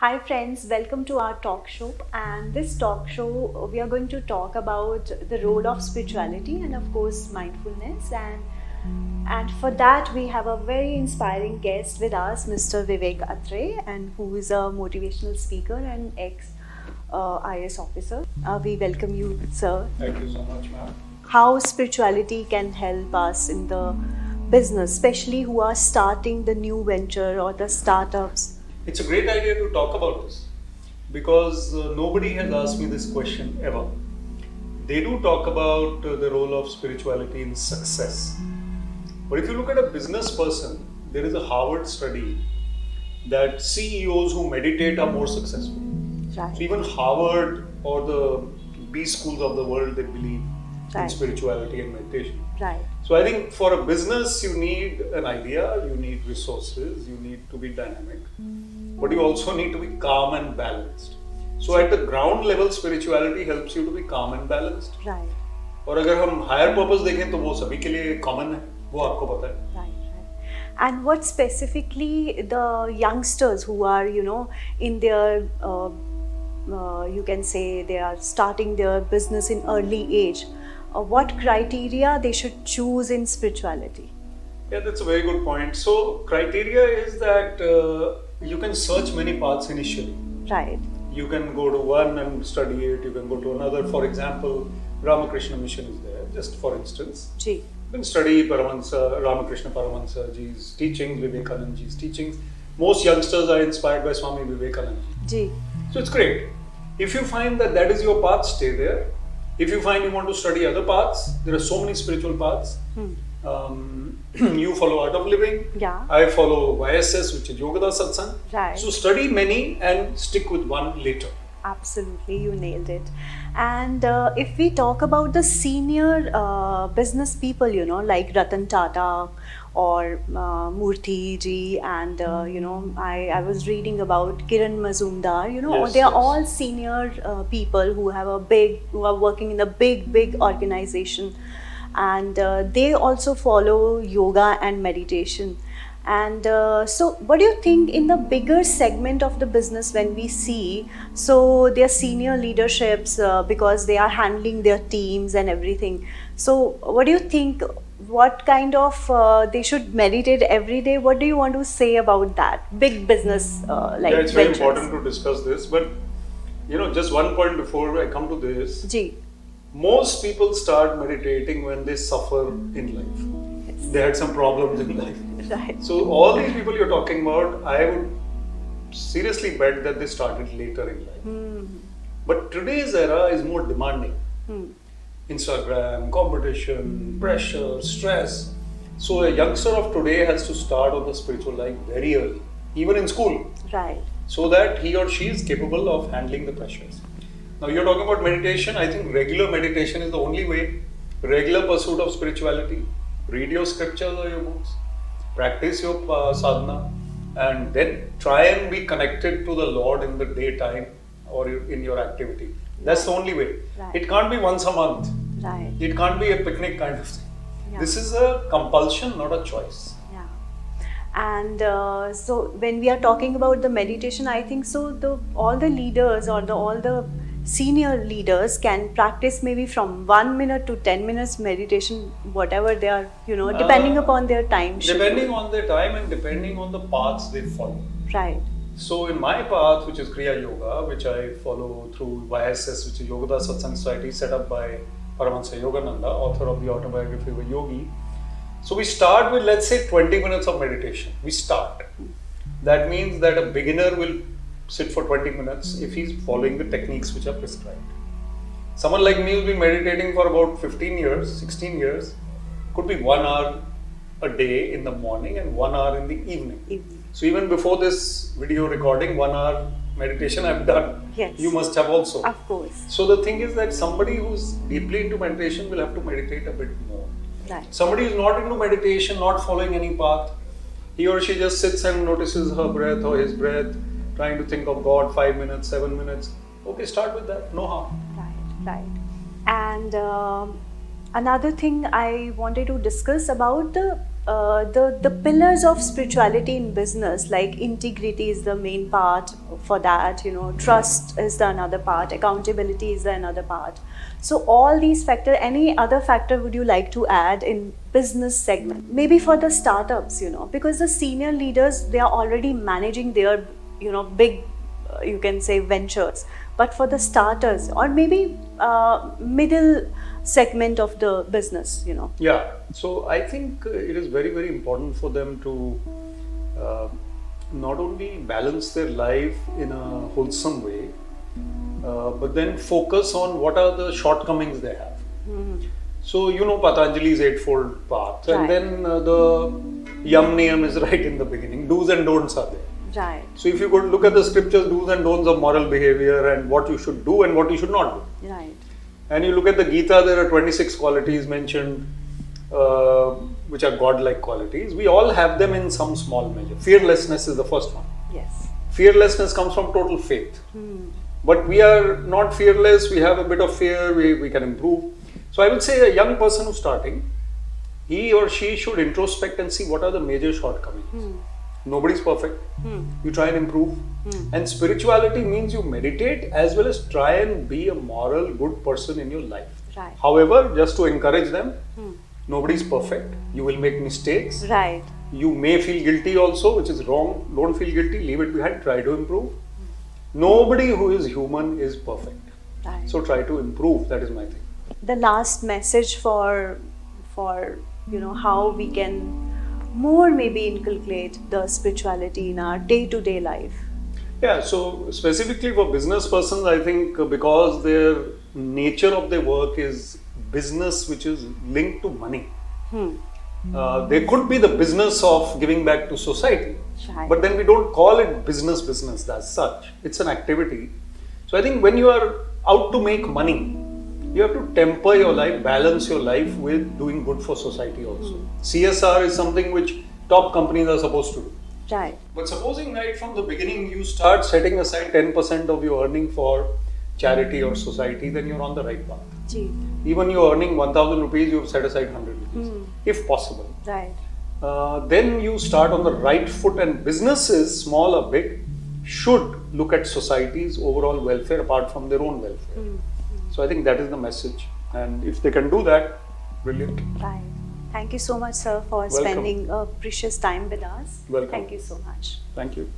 Hi friends, welcome to our talk show. And this talk show, we are going to talk about the role of spirituality and of course mindfulness. And for that, we have a very inspiring guest with us, Mr. Vivek Atre, and who is a motivational speaker and ex IS officer. We welcome you, sir. Thank you so much, ma'am. How spirituality can help us in the business, especially who are starting the new venture or the startups. It's a great idea to talk about this because nobody has asked me this question ever. They do talk about the role of spirituality in success. But if you look at a business person, there is a Harvard study that CEOs who meditate are more successful. Right. So even Harvard or the B schools of the world, they believe in spirituality and meditation. Right. So I think for a business, you need an idea, you need resources, you need to be dynamic, but you also need to be calm and balanced. So at the ground level, spirituality helps you to be calm and balanced. Right. और अगर हम higher purpose देखें तो वो सभी के लिए common है, वो आपको पता है. Right. And what specifically the youngsters who are, in their, you can say they are starting their business in early age, what criteria they should choose in spirituality? Yeah, that's a very good point. So criteria is that you can search many paths initially. Right. You can go to one and study it, you can go to another. For example, Ramakrishna Mission is there, just for instance. Ji. You can study Ramakrishna Paramahansa ji's teachings, Vivekananda ji's teachings. Most youngsters are inspired by Swami Vivekananda ji. So it's great. If you find that that is your path, stay there. If you find you want to study other paths, there are so many spiritual paths. You follow Art of Living. Yeah. I follow YSS, which is Yoga Satsang. Right. So study many and stick with one later. Absolutely, you nailed it. And if we talk about the senior business people, like Ratan Tata or Murthy ji, and I was reading about Kiran Mazumdar. They are all senior people who are working in a big organization, and they also follow yoga and meditation. And so what do you think in the bigger segment of the business when we see, so their senior leaderships, because they are handling their teams and everything. So what do you think, what kind of, they should meditate every day? What do you want to say about that? Big business like Yeah, it's very ventures. important to discuss this. But, just one point before I come to this. Ji. Most people start meditating when they suffer in life. Yes. They had some problems in life. Right. So all these people you're talking about, I would seriously bet that they started later in life. But today's era is more demanding. Instagram, competition, pressure, stress. So a youngster of today has to start on the spiritual life very early, even in school. Right. So that he or she is capable of handling the pressures. Now you're talking about meditation. I think regular meditation is the only way. Regular pursuit of spirituality. Read your scriptures or your books. Practice your sadhana, and then try and be connected to the Lord in the daytime or in your activity. That's the only way. Right. It can't be once a month. Right. It can't be a picnic kind of thing. Yeah. This is a compulsion, not a choice. Yeah. And so when we are talking about the meditation, I think so all the leaders or all the senior leaders can practice maybe from 1 minute to 10 minutes meditation, whatever they are, depending upon their time. Depending on their time and depending on the paths they follow. Right. So in my path, which is Kriya Yoga, which I follow through YSS, which is Yoga Satsang Society, set up by Paramahansa Yogananda, author of the autobiography of a yogi. So we start with, let's say, 20 minutes of meditation. We start. That means that a beginner will sit for 20 minutes if he's following the techniques which are prescribed. Someone like me will be meditating for about 15 years, 16 years. Could be 1 hour a day in the morning and 1 hour in the evening. So even before this video recording, 1 hour meditation I've done. Yes. You must have also. Of course. So the thing is that somebody who's deeply into meditation will have to meditate a bit more. Right. Somebody who's not into meditation, not following any path, he or she just sits and notices her breath or his breath, trying to think of God 5 minutes, 7 minutes. Okay, start with that. No harm. Right. And another thing I wanted to discuss about the the pillars of spirituality in business, like integrity is the main part for that, you know, trust is the another part, accountability is the another part. So all these factors, any other factor would you like to add in business segment? Maybe for the startups, you know, because the senior leaders, they are already managing their, you know, big, you can say ventures. But for the starters or maybe middle segment of the business, you know. Yeah, so I think it is very, very important for them to uh, not only balance their life in a wholesome way, but then focus on what are the shortcomings they have. So, you know, Patanjali's Eightfold Path, and Right. then the Yam Niyam is right in the beginning. Do's and don'ts are there. Right, So, if you go look at the scriptures, do's and don'ts of moral behavior and what you should do and what you should not do. right, And you look at the Gita, there are 26 qualities mentioned, uh, which are godlike qualities. We all have them in some small measure. Fearlessness is the first one. yes. Fearlessness comes from total faith. But we are not fearless, we have a bit of fear, we can improve. So I would say a young person who's starting, he or she should introspect and see what are the major shortcomings. Nobody's perfect. You try and improve. And spirituality means you meditate as well as try and be a moral, good person in your life. Right. However, just to encourage them, nobody's perfect. You will make mistakes. Right. You may feel guilty also, which is wrong. Don't feel guilty, leave it behind, try to improve. Nobody who is human is perfect. Right. So try to improve, that is my thing. The last message for you know how we can more maybe inculcate the spirituality in our day-to-day life. Yeah, so specifically for business persons, I think because their nature of their work is business which is linked to money. There could be the business of giving back to society, Right. but then we don't call it business as such. It's an activity. So I think when you are out to make money, you have to temper your life, balance your life with doing good for society also. CSR is something which top companies are supposed to do. Right. But supposing right from the beginning you start setting aside 10% of your earning for charity or society, then you're on the right path. Gee. Even you're earning 1000 rupees, you've set aside 100 rupees, if possible. Right. Then you start on the right foot, and businesses, small or big, should look at society's overall welfare apart from their own welfare. So I think that is the message, and if they can do that, brilliant. Right. Thank you so much, sir, for Welcome. spending a precious time with us. Welcome. Thank you so much. Thank you.